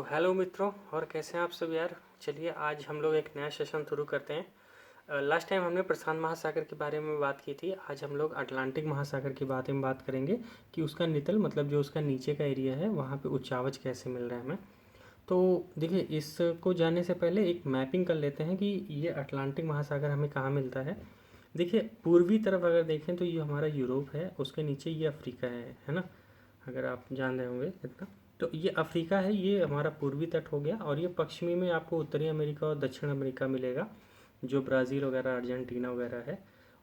Hello मित्रों, और कैसे हैं आप सब यार। चलिए आज हम लोग एक नया सेशन शुरू करते हैं। लास्ट टाइम हमने प्रशांत महासागर के बारे में बात की थी। आज हम लोग अटलांटिक महासागर के बारे में बात करेंगे कि उसका नितल मतलब जो उसका नीचे का एरिया है वहाँ पे उच्चावच कैसे मिल रहा है हमें। तो देखिए, इसको जानने से पहले एक मैपिंग कर लेते हैं कि ये अटलांटिक महासागर हमें कहाँ मिलता है। देखिए, पूर्वी तरफ अगर देखें तो ये हमारा यूरोप है, उसके नीचे ये अफ्रीका है ना। अगर आप जान रहे होंगे इतना, तो ये अफ्रीका है, ये हमारा पूर्वी तट हो गया। और ये पश्चिमी में आपको उत्तरी अमेरिका और दक्षिण अमेरिका मिलेगा, जो ब्राज़ील वगैरह अर्जेंटीना वगैरह है।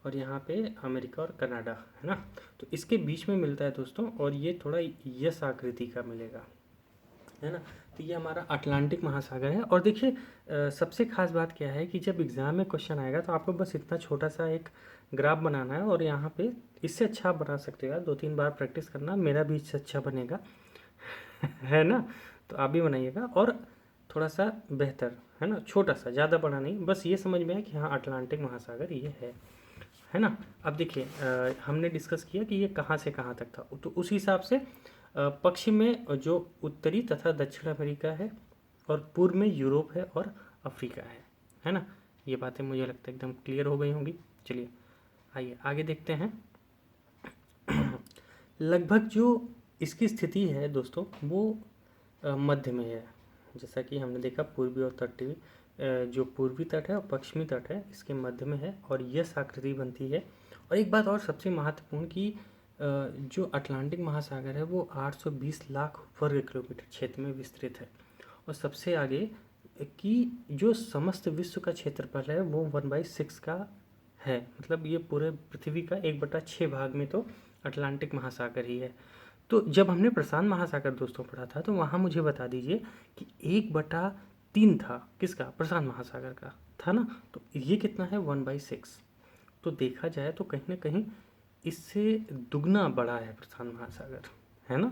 और यहाँ पे अमेरिका और कनाडा है ना। तो इसके बीच में मिलता है दोस्तों, और ये थोड़ा यस आकृति का मिलेगा, है ना। तो ये हमारा अटलांटिक महासागर है। और देखिए, सबसे खास बात क्या है कि जब एग्ज़ाम में क्वेश्चन आएगा तो आपको बस इतना छोटा सा एक ग्राफ बनाना है, और यहाँ पे इससे अच्छा आप बना सकते हो यार। 2-3 बार प्रैक्टिस करना, मेरा भी इससे अच्छा बनेगा है ना। तो आप भी बनाइएगा, और थोड़ा सा बेहतर, है ना, छोटा सा, ज़्यादा बड़ा नहीं, बस ये समझ में है कि हाँ अटलांटिक महासागर ये है ना। अब देखिए, हमने डिस्कस किया कि ये कहाँ से कहाँ तक था, तो उस हिसाब से पश्चिम में जो उत्तरी तथा दक्षिण अमेरिका है, और पूर्व में यूरोप है और अफ्रीका है ना। ये बातें मुझे लगता है एकदम क्लियर हो गई होंगी। चलिए आइए आगे देखते हैं। लगभग जो इसकी स्थिति है दोस्तों, वो मध्य में है। जैसा कि हमने देखा, पूर्वी और तटीय, जो पूर्वी तट है और पश्चिमी तट है इसके मध्य में है, और यह आकृति बनती है। और एक बात और सबसे महत्वपूर्ण कि जो अटलांटिक महासागर है वो 820 लाख वर्ग किलोमीटर क्षेत्र में विस्तृत है। और सबसे आगे कि जो समस्त विश्व का क्षेत्रफल है वो 1/6 का है। मतलब ये पूरे पृथ्वी का 1/6 भाग में तो अटलांटिक महासागर ही है। तो जब हमने प्रशांत महासागर दोस्तों पढ़ा था, तो वहाँ मुझे बता दीजिए कि 1/3 था किसका, प्रशांत महासागर का था ना। तो ये कितना है, 1/6। तो देखा जाए तो कहीं ना कहीं इससे दुगना बड़ा है प्रशांत महासागर, है ना।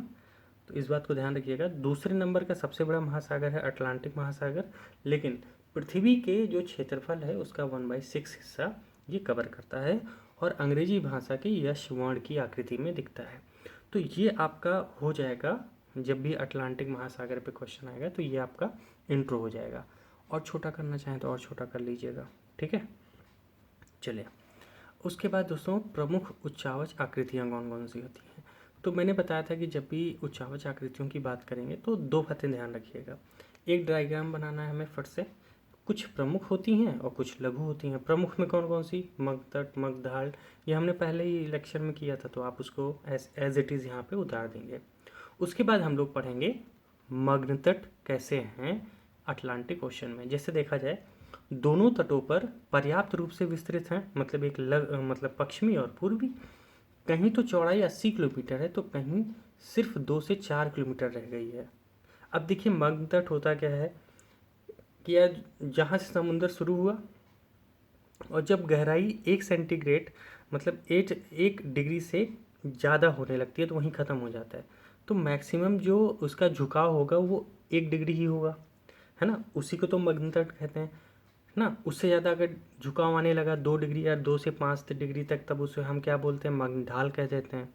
तो इस बात को ध्यान रखिएगा। दूसरे नंबर का सबसे बड़ा महासागर है अटलांटिक महासागर, लेकिन पृथ्वी के जो क्षेत्रफल है उसका 1/6 हिस्सा ये कवर करता है, और अंग्रेजी भाषा के यश वर्ण की आकृति में दिखता है। तो ये आपका हो जाएगा, जब भी अटलांटिक महासागर पे क्वेश्चन आएगा तो ये आपका इंट्रो हो जाएगा। और छोटा करना चाहें तो और छोटा कर लीजिएगा, ठीक है। चलिए, उसके बाद दोस्तों प्रमुख उच्चावच आकृतियाँ कौन कौन सी होती हैं। तो मैंने बताया था कि जब भी उच्चावच आकृतियों की बात करेंगे तो दो बातें ध्यान रखिएगा। एक डायग्राम बनाना है हमें फट से। कुछ प्रमुख होती हैं और कुछ लघु होती हैं। प्रमुख में कौन कौन सी, मगधट, मगधाल, ये हमने पहले ही लेक्चर में किया था, तो आप उसको एज इट इज़ यहाँ पे उतार देंगे। उसके बाद हम लोग पढ़ेंगे मग्नतट कैसे हैं अटलांटिक ओशन में। जैसे देखा जाए, दोनों तटों पर पर्याप्त रूप से विस्तृत हैं, मतलब मतलब पश्चिमी और पूर्वी। कहीं तो चौड़ाई 80 किलोमीटर है, तो कहीं सिर्फ 2 से 4 किलोमीटर रह गई है। अब देखिए, मग्न तट होता क्या है कि यार, जहाँ से समुद्र शुरू हुआ और जब गहराई 1 सेंटीग्रेड मतलब 1 डिग्री से ज़्यादा होने लगती है तो वहीं ख़त्म हो जाता है। तो मैक्सिमम जो उसका झुकाव होगा वो 1 डिग्री ही होगा, है ना। उसी को तो मग्न तट कहते हैं ना। उससे ज़्यादा अगर झुकाव आने लगा 2 डिग्री या 2 से 5 डिग्री तक, तब उसे हम क्या बोलते हैं, मग्न ढाल कह देते हैं।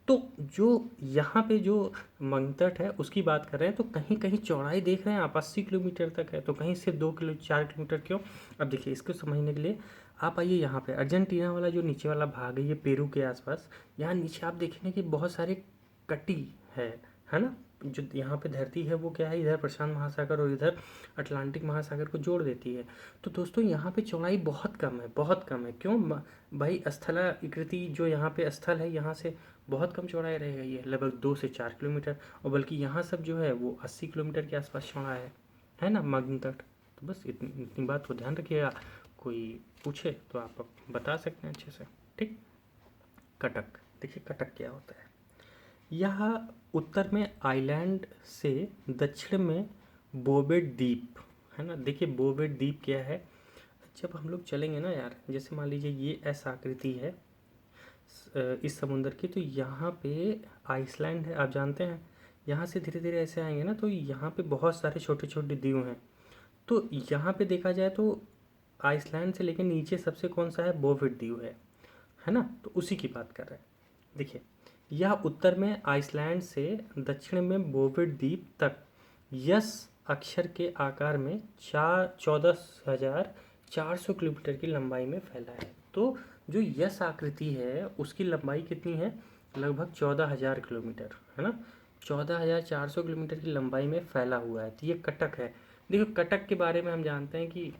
तो जो यहाँ पे जो मंगतट है उसकी बात कर रहे हैं, तो कहीं कहीं चौड़ाई देख रहे हैं आप 80 किलोमीटर तक है, तो कहीं सिर्फ 4 किलोमीटर क्यों। अब देखिए, इसको समझने के लिए आप आइए यहाँ पे अर्जेंटीना वाला जो नीचे वाला भाग है, ये पेरू के आसपास, यहाँ नीचे आप देखेंगे कि बहुत सारे कटी है ना। जो यहाँ पे धरती है वो क्या है, इधर प्रशांत महासागर और इधर अटलांटिक महासागर को जोड़ देती है। तो दोस्तों यहाँ पे चौड़ाई बहुत कम है, बहुत कम है। क्यों भाई, स्थलाकृति जो यहाँ पे स्थल है, यहाँ से बहुत कम चौड़ाई रह गई है, लगभग 2 से 4 किलोमीटर। और बल्कि यहाँ सब जो है वो 80 किलोमीटर के आसपास चौड़ा है ना, मग्न तट। तो बस इतनी इतनी बात को ध्यान रखिएगा। कोई पूछे तो आप बता सकते हैं अच्छे से, ठीक। कटक, देखिए कटक क्या होता है। यह उत्तर में आइलैंड से दक्षिण में बोवेट द्वीप, है ना। देखिए बोवेट द्वीप क्या है, जब हम लोग चलेंगे ना यार, जैसे मान लीजिए ये ऐसा आकृति है इस समुंदर की, तो यहाँ पे आइसलैंड है, आप जानते हैं। यहाँ से धीरे धीरे ऐसे आएंगे ना, तो यहाँ पे बहुत सारे छोटे छोटे द्वीप हैं। तो यहाँ पे देखा जाए तो आइसलैंड से लेकर नीचे सबसे कौन सा है, बोवेट द्वीप है ना। तो उसी की बात कर रहे हैं। देखिए, यह उत्तर में आइसलैंड से दक्षिण में बोवेट द्वीप तक यस अक्षर के आकार में 14,400 किलोमीटर की लंबाई में फैला है। तो जो यस आकृति है उसकी लंबाई कितनी है, लगभग 14,000 किलोमीटर, है ना। 14,400 किलोमीटर की लंबाई में फैला हुआ है। तो ये कटक है। देखो कटक के बारे में हम जानते हैं कि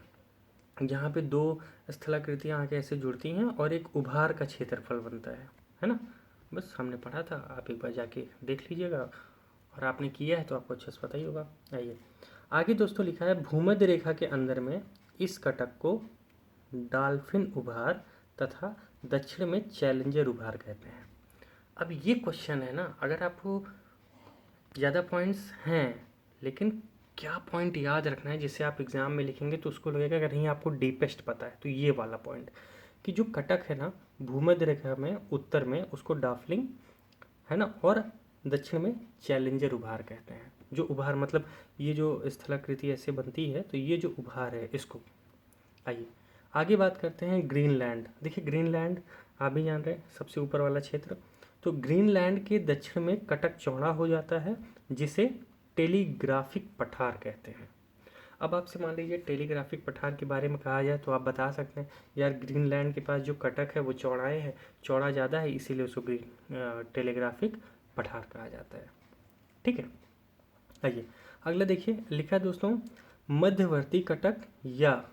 जहाँ पे दो स्थलाकृतियाँ आके ऐसे जुड़ती हैं और एक उभार का क्षेत्रफल बनता है ना। बस हमने पढ़ा था, आप एक बार जाके देख लीजिएगा, और आपने किया है तो आपको अच्छे से पता ही होगा। आइए आगे दोस्तों, लिखा है भूमध्य रेखा के अंदर में इस कटक को डॉल्फिन उभार तथा दक्षिण में चैलेंजर उभार कहते हैं। अब ये क्वेश्चन है ना, अगर आपको ज़्यादा पॉइंट्स हैं लेकिन क्या पॉइंट याद रखना है जिससे आप एग्ज़ाम में लिखेंगे तो उसको लगेगा अगर नहीं आपको डीपेस्ट पता है, तो ये वाला पॉइंट कि जो कटक है ना भूमध्य रेखा में उत्तर में उसको डॉल्फिन, है ना, और दक्षिण में चैलेंजर उभार कहते हैं। जो उभार मतलब ये जो स्थलाकृति ऐसे बनती है, तो ये जो उभार है इसको। आइए आगे बात करते हैं ग्रीनलैंड। देखिए ग्रीनलैंड आप भी जान रहे हैं, सबसे ऊपर वाला क्षेत्र। तो ग्रीनलैंड के दक्षिण में कटक चौड़ा हो जाता है जिसे टेलीग्राफिक पठार कहते हैं। अब आपसे मान लीजिए टेलीग्राफिक पठार के बारे में कहा जाए तो आप बता सकते हैं यार ग्रीनलैंड के पास जो कटक है वो चौड़ाई है, चौड़ा ज़्यादा है, इसीलिए उसको टेलीग्राफिक पठार कहा जाता है। ठीक है। आइए अगला देखिए, लिखा है दोस्तों मध्यवर्ती कटक या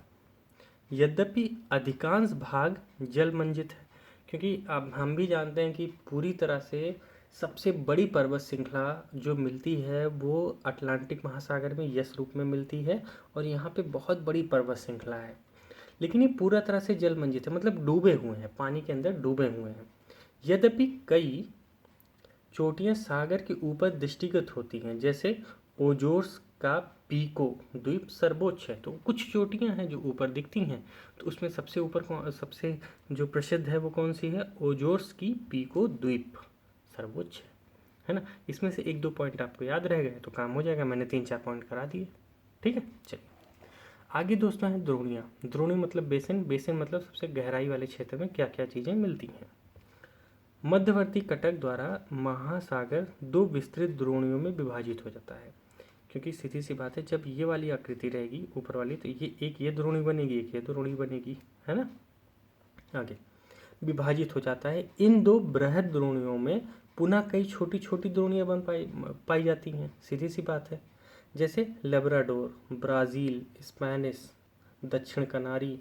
यद्यपि अधिकांश भाग जलमंजित है, क्योंकि अब हम भी जानते हैं कि पूरी तरह से सबसे बड़ी पर्वत श्रृंखला जो मिलती है वो अटलांटिक महासागर में यस रूप में मिलती है, और यहाँ पे बहुत बड़ी पर्वत श्रृंखला है, लेकिन ये पूरा तरह से जलमंजित है, मतलब डूबे हुए हैं, पानी के अंदर डूबे हुए हैं। यद्यपि कई चोटियाँ सागर के ऊपर दृष्टिगत होती हैं, जैसे ओजोर्स का पीको द्वीप सर्वोच्च है। तो कुछ चोटियाँ हैं जो ऊपर दिखती हैं, तो उसमें सबसे ऊपर सबसे जो प्रसिद्ध है वो कौन सी है, ओजोर्स की पीको द्वीप सर्वोच्च है ना। इसमें से एक दो पॉइंट आपको याद रह गए तो काम हो जाएगा, मैंने 3-4 पॉइंट करा दिए। ठीक है, चलिए आगे दोस्तों है द्रोणियाँ। द्रोणी मतलब बेसिन, बेसिन मतलब सबसे गहराई वाले क्षेत्र में क्या क्या चीज़ें मिलती हैं। मध्यवर्ती कटक द्वारा महासागर दो विस्तृत द्रोणियों में विभाजित हो जाता है, क्योंकि सीधी सी बात है जब ये वाली आकृति रहेगी ऊपर वाली तो ये एक ये द्रोणी बनेगी, एक ये द्रोणी बनेगी, है ना। आगे विभाजित हो जाता है। इन दो बृहद द्रोणियों में पुनः कई छोटी छोटी द्रोणियां बन पाई जाती हैं, सीधी सी बात है। जैसे लेब्राडोर, ब्राज़ील, स्पेनिश, दक्षिण कनारी,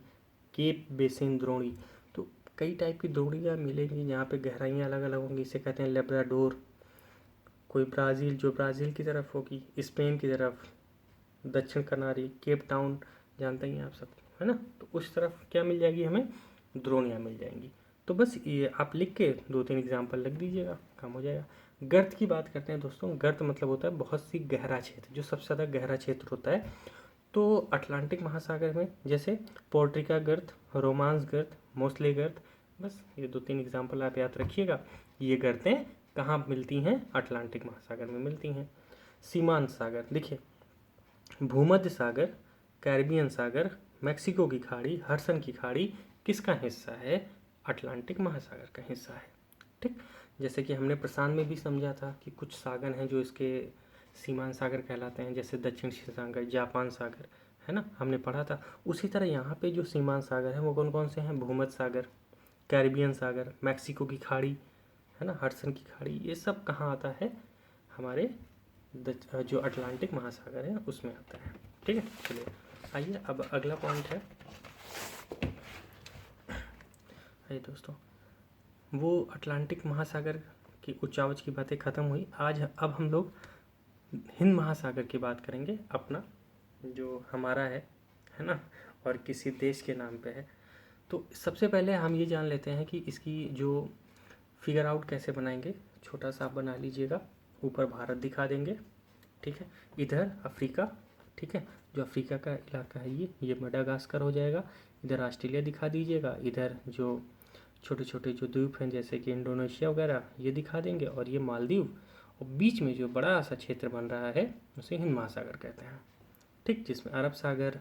केप बेसिन द्रोणी। तो कई टाइप की द्रोणियाँ मिलेंगी जहाँ पे गहराइयाँ अलग अलग होंगी, इसे कहते हैं लेब्राडोर। कोई ब्राज़ील जो ब्राज़ील की तरफ होगी, स्पेन की तरफ, दक्षिण कनारी, केप टाउन जानते ही हैं आप सब, है ना। तो उस तरफ क्या मिल जाएगी हमें, द्रोणियाँ मिल जाएंगी। तो बस ये आप लिख के 2-3 एग्जाम्पल लिख दीजिएगा, काम हो जाएगा। गर्त की बात करते हैं दोस्तों। गर्त मतलब होता है बहुत सी गहरा क्षेत्र, जो सबसे ज़्यादा गहरा क्षेत्र होता है। तो अटलांटिक महासागर में जैसे पोर्ट्रिका गर्त, रोमांस गर्त, मोस्ले गर्त, बस ये 2-3 एग्जाम्पल आप याद रखिएगा। ये गर्तें कहाँ मिलती हैं, अटलांटिक महासागर में मिलती हैं। सीमांत सागर देखिए, भूमध्य सागर, कैरिबियन सागर, मेक्सिको की खाड़ी, हडसन की खाड़ी किसका हिस्सा है, अटलांटिक महासागर का हिस्सा है। ठीक, जैसे कि हमने प्रशांत में भी समझा था कि कुछ सागर हैं जो इसके सीमांत सागर कहलाते हैं, जैसे दक्षिण सागर, जापान सागर, है ना, हमने पढ़ा था। उसी तरह यहाँ पे जो सीमांत सागर हैं वो कौन कौन से हैं, भूमध्य सागर, कैरिबियन सागर, मेक्सिको की खाड़ी, है ना, हडसन की खाड़ी, ये सब कहाँ आता है, हमारे जो अटलांटिक महासागर है उसमें आता है। ठीक है, चलिए आइए अब अगला पॉइंट है। आइए दोस्तों, वो अटलांटिक महासागर की उच्चावच की बातें ख़त्म हुई। अब हम लोग हिंद महासागर की बात करेंगे, अपना जो हमारा है ना, और किसी देश के नाम पे है। तो सबसे पहले हम ये जान लेते हैं कि इसकी जो फिगर आउट कैसे बनाएंगे। छोटा सा आप बना लीजिएगा, ऊपर भारत दिखा देंगे, ठीक है, इधर अफ्रीका, ठीक है, जो अफ्रीका का इलाका है ये मडागास्कर हो जाएगा। इधर ऑस्ट्रेलिया दिखा दीजिएगा, इधर जो छोटे छोटे जो द्वीप हैं जैसे कि इंडोनेशिया वगैरह ये दिखा देंगे, और ये मालदीव, और बीच में जो बड़ा सा क्षेत्र बन रहा है उसे हिंद महासागर कहते हैं। ठीक, जिसमें अरब सागर,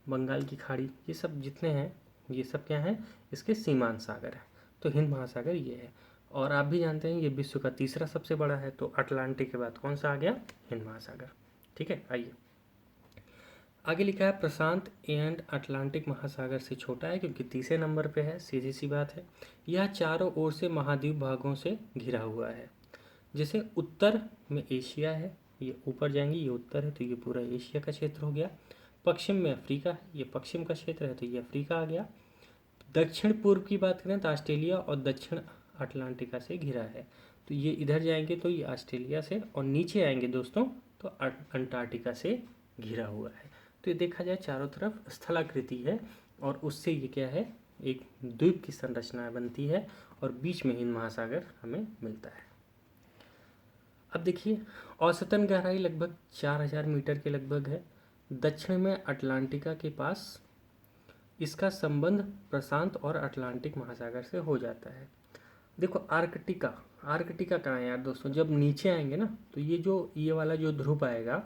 बंगाल की खाड़ी, ये सब जितने हैं ये सब क्या हैं, इसके सीमांत सागर हैं। तो हिंद महासागर ये है। और आप भी जानते हैं ये विश्व का तीसरा सबसे बड़ा है। तो अटलांटिक के बाद कौन सा आ गया, हिंद महासागर। ठीक है। आइए आगे लिखा है प्रशांत एंड अटलांटिक महासागर से छोटा है, क्योंकि तीसरे नंबर पे है, सीधी सी बात है। यह चारों ओर से महाद्वीप भागों से घिरा हुआ है। जैसे उत्तर में एशिया है, ये ऊपर जाएंगे, ये उत्तर है तो ये पूरा एशिया का क्षेत्र हो गया। पश्चिम में अफ्रीका है, ये पश्चिम का क्षेत्र है तो ये अफ्रीका आ गया। दक्षिण पूर्व की बात करें तो ऑस्ट्रेलिया और दक्षिण अटलांटिका से घिरा है, तो ये इधर जाएंगे तो ये ऑस्ट्रेलिया से, और नीचे आएंगे दोस्तों तो अंटार्कटिका से घिरा हुआ है। तो ये देखा जाए चारों तरफ स्थलाकृति है, और उससे ये क्या है, एक द्वीप की संरचना बनती है, और बीच में हिंद महासागर हमें मिलता है। अब देखिए औसतन गहराई लगभग 4000 मीटर के लगभग है। दक्षिण में अटलांटिका के पास इसका संबंध प्रशांत और अटलांटिक महासागर से हो जाता है। देखो आर्कटिका, आर्कटिका कहाँ है यार दोस्तों, जब नीचे आएंगे ना तो ये वाला जो ध्रुव आएगा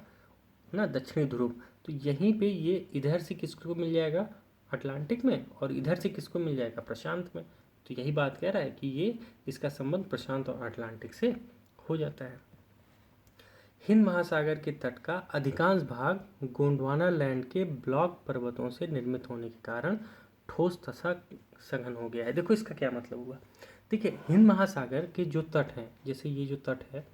ना, दक्षिणी ध्रुव, तो यहीं पे ये इधर से किसको मिल जाएगा, अटलांटिक में, और इधर से किसको मिल जाएगा, प्रशांत में। तो यही बात कह रहा है कि ये इसका संबंध प्रशांत और अटलांटिक से हो जाता है। हिंद महासागर के तट का अधिकांश भाग गोंडवाना लैंड के ब्लॉक पर्वतों से निर्मित होने के कारण ठोस तथा सघन हो गया है। देखो इसका क्या मतलब हुआ, देखिए हिंद महासागर के जो तट हैं, जैसे ये जो तट है,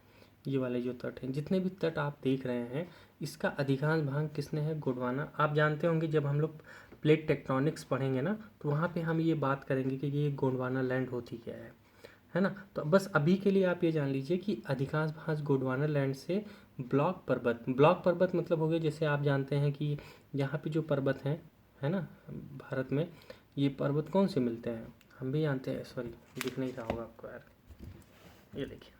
ये वाले जो तट हैं, जितने भी तट आप देख रहे हैं, इसका अधिकांश भाग किसने है, गोंडवाना। आप जानते होंगे जब हम लोग प्लेट टेक्टोनिक्स पढ़ेंगे ना, तो वहाँ पे हम ये बात करेंगे कि ये गोंडवाना लैंड होती क्या है ना। तो बस अभी के लिए आप ये जान लीजिए कि अधिकांश भाग गोंडवाना लैंड से ब्लॉक पर्वत, ब्लॉक पर्वत मतलब हो गए, जैसे आप जानते हैं कि यहाँ पे जो पर्वत हैं, है ना, भारत में ये पर्वत कौन से मिलते हैं, हम भी जानते हैं, सॉरी दिख नहीं रहा होगा आपको यार, ये देखिए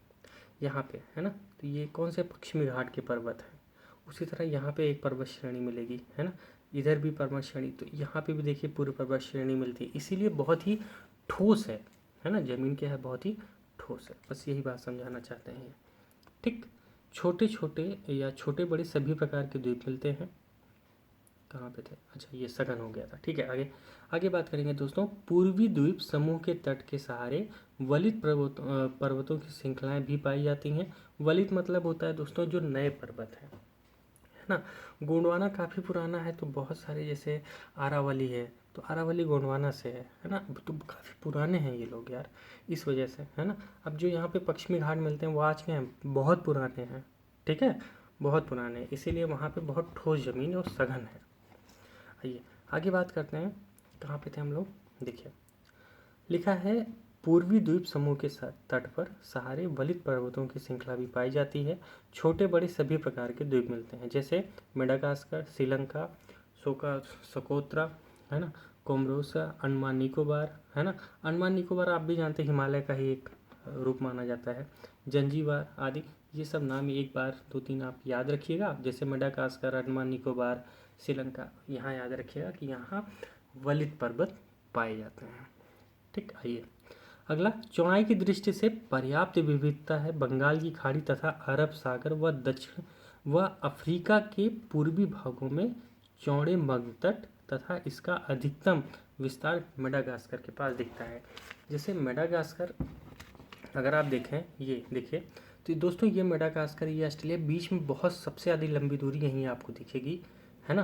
यहाँ पे है ना, तो ये कौन से पश्चिमी घाट के पर्वत हैं। उसी तरह यहाँ पे एक पर्वत श्रेणी मिलेगी, है ना, इधर भी पर्वत श्रेणी, तो यहाँ पे भी देखिए पूरी पर्वत श्रेणी मिलती है, इसीलिए बहुत ही ठोस है ना, जमीन क्या है, बहुत ही ठोस है। बस यही बात समझाना चाहते हैं। ठीक, छोटे छोटे या छोटे बड़े सभी प्रकार के द्वीप मिलते हैं। कहाँ पे थे, अच्छा ये सघन हो गया था, ठीक है। आगे आगे बात करेंगे दोस्तों, पूर्वी द्वीप समूह के तट के सहारे वलित पर्वतों की श्रृंखलाएं भी पाई जाती हैं। वलित मतलब होता है दोस्तों जो नए पर्वत हैं, है ना। गोंडवाना काफ़ी पुराना है, तो बहुत सारे जैसे आरावली है, तो आरावली गोंडवाना से है ना, तो काफ़ी पुराने हैं ये लोग यार, इस वजह से, है ना। अब जो यहाँ पे पश्चिमी घाट मिलते हैं वो आज के हैं, बहुत पुराने हैं, ठीक है, बहुत पुराने, इसीलिए वहाँ पे बहुत ठोस ज़मीन और सघन है। आइए आगे बात करते हैं, कहाँ पे थे हम लोग, देखिए लिखा है पूर्वी द्वीप समूह के तट पर सहारे वलित पर्वतों की श्रृंखला भी पाई जाती है। छोटे बड़े सभी प्रकार के द्वीप मिलते हैं, जैसे मेडागास्कर, श्रीलंका, सोकोत्रा, है ना, कोमरोसा, अंडमान निकोबार, है ना। अंडमान निकोबार आप भी जानते हैं हिमालय का ही एक रूप माना जाता है, जंजीबार आदि, ये सब नाम एक बार 2-3 आप याद रखिएगा, जैसे मेडागास्कर, अंडमान निकोबार, श्रीलंका, यहाँ याद रखिएगा कि यहाँ वलित पर्वत पाए जाते हैं। ठीक, आइए अगला, चौड़ाई की दृष्टि से पर्याप्त विविधता है। बंगाल की खाड़ी तथा अरब सागर व दक्षिण व अफ्रीका के पूर्वी भागों में चौड़े मग्न तट तथा इसका अधिकतम विस्तार मेडागास्कर के पास दिखता है। जैसे मेडागास्कर अगर आप देखें, ये देखिए, तो दोस्तों ये मेडागास्कर, ये ऑस्ट्रेलिया, बीच में बहुत सबसे ज़्यादा लंबी दूरी यहीं आपको दिखेगी, है ना।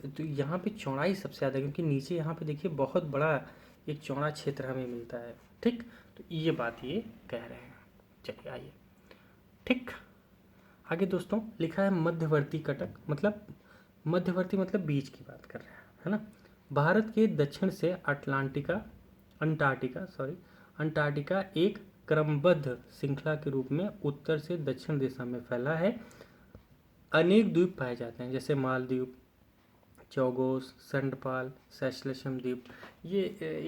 तो यहाँ पे चौड़ाई सबसे ज़्यादा, क्योंकि नीचे यहाँ पे देखिए बहुत बड़ा एक चौड़ा क्षेत्र हमें मिलता है। ठीक, तो ये बात ये कह रहे हैं। चलिए आइए, ठीक, आगे दोस्तों लिखा है मध्यवर्ती कटक, मतलब मध्यवर्ती मतलब बीच की बात कर रहे हैं, है ना। भारत के दक्षिण से अंटार्कटिका एक क्रमबद्ध श्रृंखला के रूप में उत्तर से दक्षिण दिशा में फैला है। अनेक द्वीप पाए जाते हैं, जैसे मालदीव, चौगोस, संडपाल, सेशलशम द्वीप। ये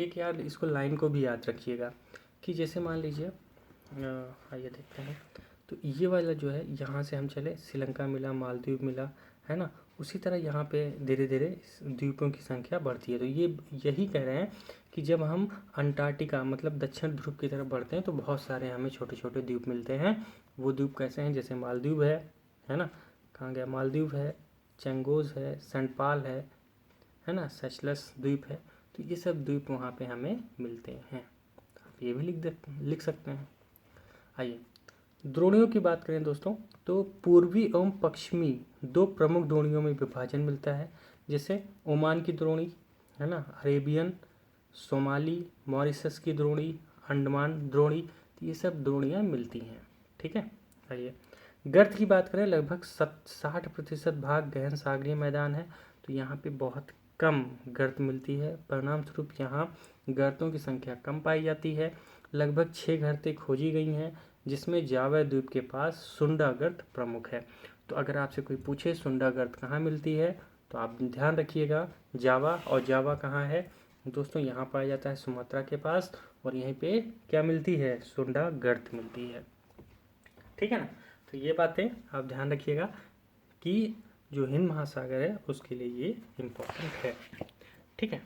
एक यार इसको लाइन को भी याद रखिएगा कि जैसे मान लीजिए, आइए देखते हैं, तो ये वाला जो है, यहाँ से हम चले, श्रीलंका मिला, मालदीव मिला, है ना, उसी तरह यहाँ पे धीरे धीरे द्वीपों की संख्या बढ़ती है। तो ये यही कह रहे हैं कि जब हम अंटार्कटिका मतलब दक्षिण ध्रुव की तरफ बढ़ते हैं तो बहुत सारे हमें छोटे छोटे द्वीप मिलते हैं। वो द्वीप कैसे हैं, जैसे मालदीव है ना, कहाँ गया, मालदीव है, चंगोज है, संडपाल है ना, सेशलस द्वीप है, तो ये सब द्वीप वहाँ पे हमें मिलते हैं। आप ये भी लिख सकते हैं। आइए द्रोणियों की बात करें दोस्तों, तो पूर्वी एवं पश्चिमी दो प्रमुख द्रोणियों में विभाजन मिलता है, जैसे ओमान की द्रोणी है ना, अरेबियन, सोमाली, मॉरिशस की द्रोणी, अंडमान द्रोणी, तो ये सब द्रोणियाँ मिलती हैं। ठीक है, आइए गर्त की बात करें, लगभग 60% भाग गहन सागरीय मैदान है, तो यहाँ पे बहुत कम गर्त मिलती है। परिणाम स्वरूप यहाँ गर्तों की संख्या कम पाई जाती है। लगभग 6 गर्तें खोजी गई हैं, जिसमें जावा द्वीप के पास सुंडा गर्त प्रमुख है। तो अगर आपसे कोई पूछे सुंडा गर्त कहाँ मिलती है, तो आप ध्यान रखिएगा जावा, और जावा कहाँ है दोस्तों, यहाँ पाया जाता है सुमात्रा के पास, और यहीं पे क्या मिलती है, सुंडा गर्त मिलती है। ठीक है ना, तो ये बातें आप ध्यान रखिएगा कि जो हिंद महासागर है उसके लिए ये इम्पोर्टेंट है। ठीक है,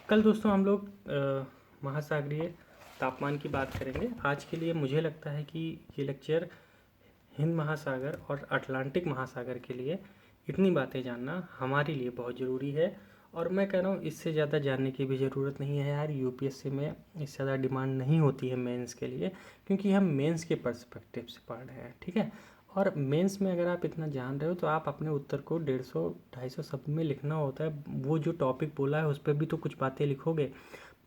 कल दोस्तों हम लोग महासागरीय तापमान की बात करेंगे। आज के लिए मुझे लगता है कि ये लेक्चर हिंद महासागर और अटलांटिक महासागर के लिए इतनी बातें जानना हमारे लिए बहुत ज़रूरी है। और मैं कह रहा हूँ इससे ज़्यादा जानने की भी ज़रूरत नहीं है यार, यूपीएससी में इससे ज़्यादा डिमांड नहीं होती है मेंस के लिए, क्योंकि हम मेंस के पर्सपेक्टिव से पढ़ रहे हैं। ठीक है, और मेंस में अगर आप इतना जान रहे हो तो आप अपने उत्तर को 150-250 शब्द में लिखना होता है। वो जो टॉपिक बोला है उस पर भी तो कुछ बातें लिखोगे।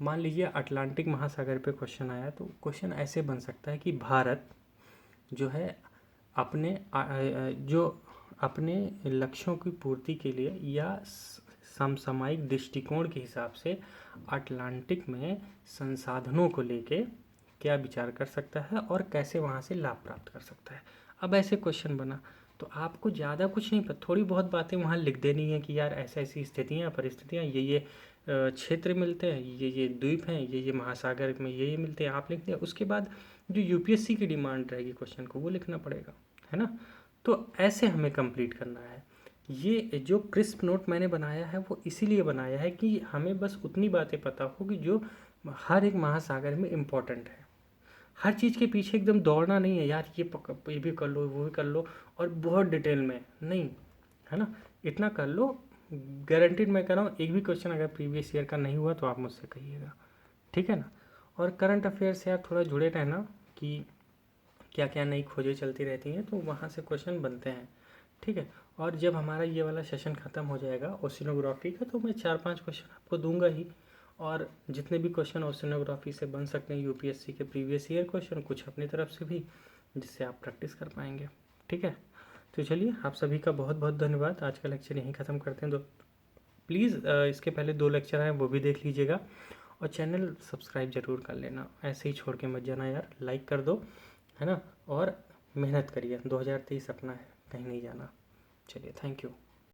मान लीजिए अटलांटिक महासागर पे क्वेश्चन आया, तो क्वेश्चन ऐसे बन सकता है कि भारत जो है अपने जो अपने लक्ष्यों की पूर्ति के लिए या समसामयिक दृष्टिकोण के हिसाब से अटलांटिक में संसाधनों को लेके क्या विचार कर सकता है और कैसे वहाँ से लाभ प्राप्त कर सकता है। अब ऐसे क्वेश्चन बना तो आपको ज़्यादा कुछ नहीं पता, थोड़ी बहुत बातें वहाँ लिख देनी है कि यार ऐसी ऐसी स्थितियाँ परिस्थितियाँ, ये क्षेत्र मिलते हैं, ये द्वीप हैं, ये महासागर में ये मिलते हैं, आप लिख दें। उसके बाद जो यूपीएससी की डिमांड रहेगी क्वेश्चन को वो लिखना पड़ेगा, है ना। तो ऐसे हमें कंप्लीट करना है। ये जो क्रिस्प नोट मैंने बनाया है वो इसीलिए बनाया है कि हमें बस उतनी बातें पता हो कि जो हर एक महासागर में इम्पोर्टेंट है। हर चीज़ के पीछे एकदम दौड़ना नहीं है यार, ये भी कर लो वो भी कर लो और बहुत डिटेल में नहीं, है ना। इतना कर लो, गारंटीड मैं कह रहा हूँ। एक भी क्वेश्चन अगर प्रीवियस ईयर का नहीं हुआ तो आप मुझसे कहिएगा, ठीक है ना। और करंट अफेयर से आप थोड़ा जुड़े रहना कि क्या क्या नई खोजें चलती रहती हैं, तो वहाँ से क्वेश्चन बनते हैं, ठीक है। और जब हमारा ये वाला सेशन ख़त्म हो जाएगा ओशिनोग्राफी का, तो मैं 4-5 क्वेश्चन आपको दूंगा ही, और जितने भी क्वेश्चन ओशिनोग्राफी से बन सकते हैं यूपीएससी के प्रीवियस ईयर क्वेश्चन, कुछ अपनी तरफ से भी, जिससे आप प्रैक्टिस कर पाएंगे, ठीक है। तो चलिए, आप सभी का बहुत बहुत धन्यवाद। आज का लेक्चर यहीं ख़त्म करते हैं। प्लीज़ इसके पहले 2 लेक्चर हैं वो भी देख लीजिएगा, और चैनल सब्सक्राइब ज़रूर कर लेना, ऐसे ही छोड़ के मत जाना यार, लाइक कर दो, है ना। और मेहनत करिए, 2023 अपना है, कहीं नहीं जाना। चलिए, थैंक यू।